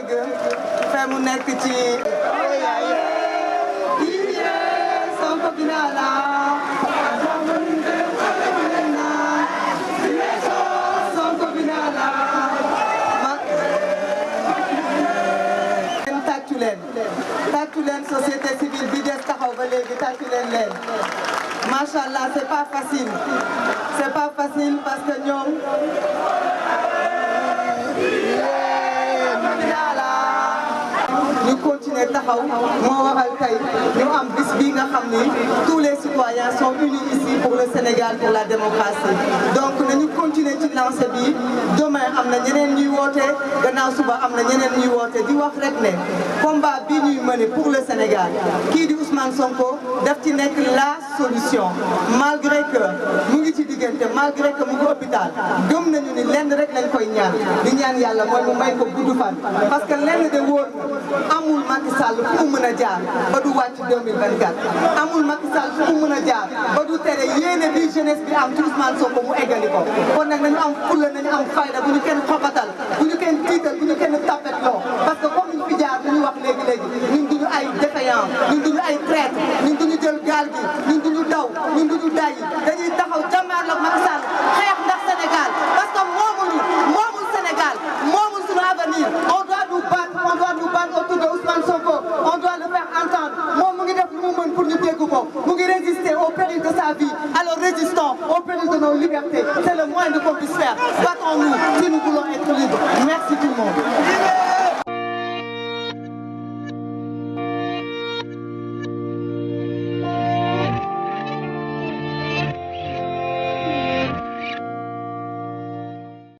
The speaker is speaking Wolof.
dégg fa mu nekk ci Sonko binala Sonko binala tàccu leen société civile bi des taxaw ba léegi tàccu leen machallah c'est pas facile parce que ñoom ñu continuer taxaw moo waral tey ñu am bis bi nga xam ni tous les citoyens sont unis ici pour le Sénégal pour la démocratie donc nañu continuer ci lancé bi demain am na ñeneen ñuy woote gannaaw suba am na ñeneen ñuy woote di wax rek ne combat bi ñuy mener pour le Sénégal kii di Ousmane Sonko daf ci nekk la solution malgré que mu ngi ci diggante malgré que mu ngi hôpital gëm nañu ni lenn rek lañ koy ñaan di ñaan yàlla mooy mu may ko gudd fan parce que lenn de wóor amul Macky Sall fu mu mën a jaar ba du wàcc 2024 amul Macky Sall fu mu mën a jaar ba du tere yéene bi jeunesse bi am ci Ousmane Sonko mu eggali ko kon nag nañu am fulla nañu am fayda bu ñu kenn xoxatal bu ñu kenn tiital bu ñu kenn tapet loo parce que comme ñu fi jaar lu ñu wax léegi ñun duñu ay défaillant ñun duñu ay traître ñun duñu jël gaal gi ñun duñu daw ñun duñu dayi dañuy taxaw jàmmaarloog Macky Sall xeex ndax Sénégal parce que moomul Sénégal moomul suñu avenir on doit nous battre autour de Ousmane Sonko on doit le faire entendre moom mu ngi def lu mu mën pour ñu dégg ko mu ngi résister au péril de sa vie alors résistons au péril de nos libertés c'est le moins qu'on puisse faire battons-nous si nous voulons être libres merci tout le monde